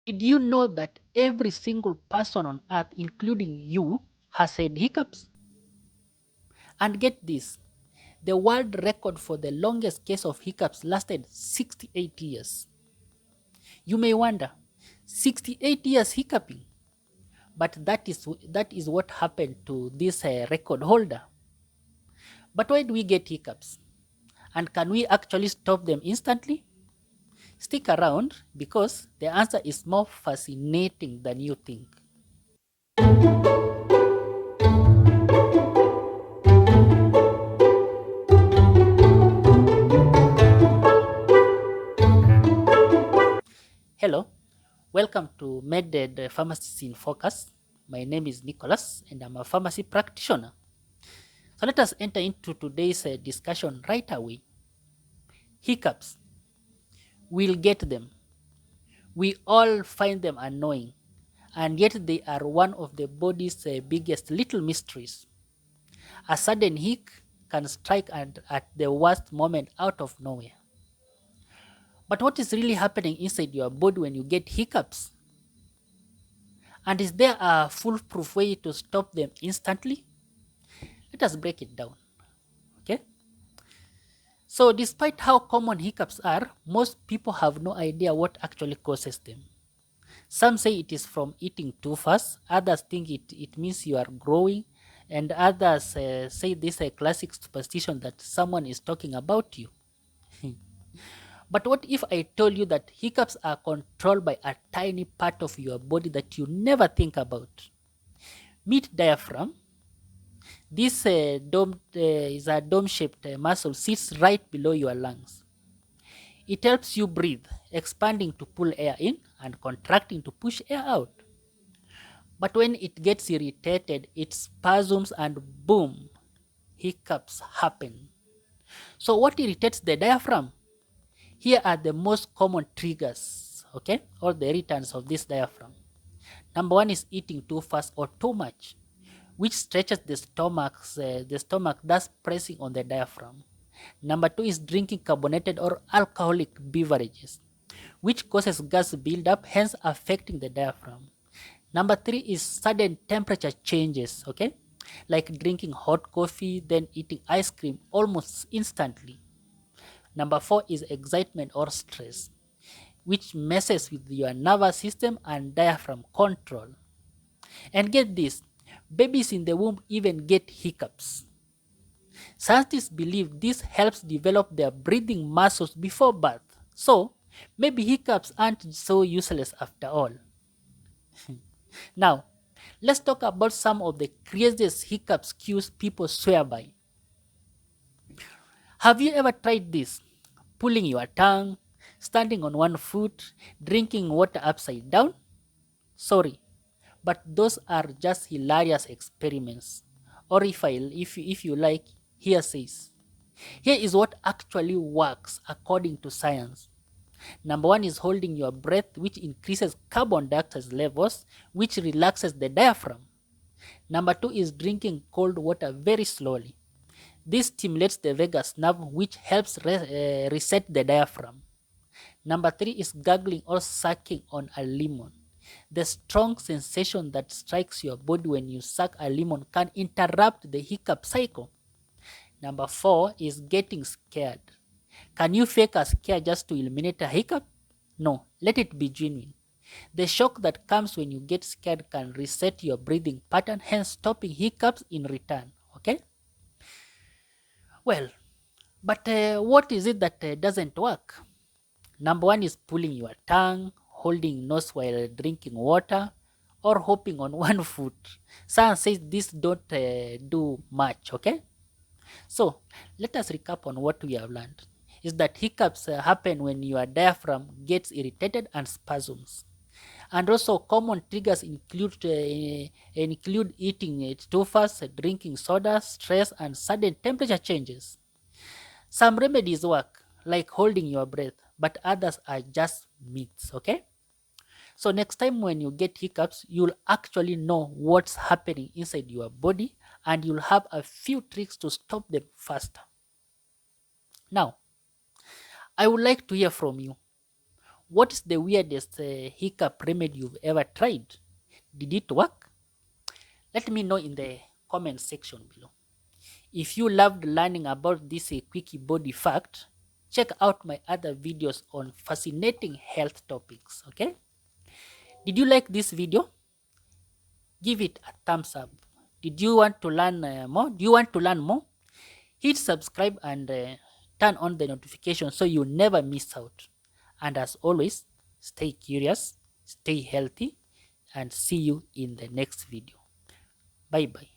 Did you know that every single person on earth, including you, has had hiccups? And get this, the world record for the longest case of hiccups lasted 68 years. You may wonder, 68 years hiccuping? But that is what happened to this record holder. But why do we get hiccups? And can we actually stop them instantly? Stick around because the answer is more fascinating than you think. Hello, welcome to Meded Pharmacists in Focus. My name is Nicholas and I'm a pharmacy practitioner. So let us enter into today's discussion right away. Hiccups. We'll get them. We all find them annoying, and yet they are one of the body's biggest little mysteries. A sudden hic can strike at the worst moment out of nowhere. But what is really happening inside your body when you get hiccups? And is there a foolproof way to stop them instantly? Let us break it down. Okay? So, despite how common hiccups are, most people have no idea what actually causes them. Some say it is from eating too fast, others think it means you are growing, and others say this is a classic superstition that someone is talking about you. But what if I told you that hiccups are controlled by a tiny part of your body that you never think about? Meet diaphragm. This dome is a dome-shaped muscle sits right below your lungs. It helps you breathe, expanding to pull air in and contracting to push air out. But when it gets irritated, it spasms and boom, hiccups happen. So what irritates the diaphragm? Here are the most common triggers, okay, or the irritants of this diaphragm. Number one is eating too fast or too much, which stretches the stomach, thus pressing on the diaphragm. Number two is drinking carbonated or alcoholic beverages, which causes gas buildup, hence affecting the diaphragm. Number three is sudden temperature changes, okay, like drinking hot coffee, then eating ice cream almost instantly. Number four is excitement or stress, which messes with your nervous system and diaphragm control. And get this, babies in the womb even get hiccups. Scientists believe this helps develop their breathing muscles before birth. So, maybe hiccups aren't so useless after all. Now, let's talk about some of the craziest hiccups cues people swear by. Have you ever tried this? Pulling your tongue, standing on one foot, drinking water upside down? Sorry, but those are just hilarious experiments. Or if you like, here says. Here is what actually works according to science. Number one is holding your breath, which increases carbon dioxide levels, which relaxes the diaphragm. Number two is drinking cold water very slowly. This stimulates the vagus nerve, which helps reset the diaphragm. Number three is gargling or sucking on a lemon. The strong sensation that strikes your body when you suck a lemon can interrupt the hiccup cycle. Number four is getting scared. Can you fake a scare just to eliminate a hiccup? No, let it be genuine. The shock that comes when you get scared can reset your breathing pattern, hence stopping hiccups in return. Okay? Well, but what is it that doesn't work? Number one is pulling your tongue, holding nose while drinking water, or hopping on one foot. Science says this don't do much. Okay? So let us recap on what we have learned. Is that hiccups happen when your diaphragm gets irritated and spasms. And also common triggers include eating it too fast, drinking soda, stress, and sudden temperature changes. Some remedies work, like holding your breath, but others are just myths, okay? So next time when you get hiccups, you'll actually know what's happening inside your body and you'll have a few tricks to stop them faster. Now, I would like to hear from you. What is the weirdest hiccup remedy you've ever tried? Did it work? Let me know in the comment section below. If you loved learning about this quickie body fact, check out my other videos on fascinating health topics. Okay? Did you like this video? Give it a thumbs up. Did you want to learn more? Do you want to learn more? Hit subscribe and turn on the notification so you never miss out. And as always, stay curious, stay healthy, and see you in the next video. Bye bye.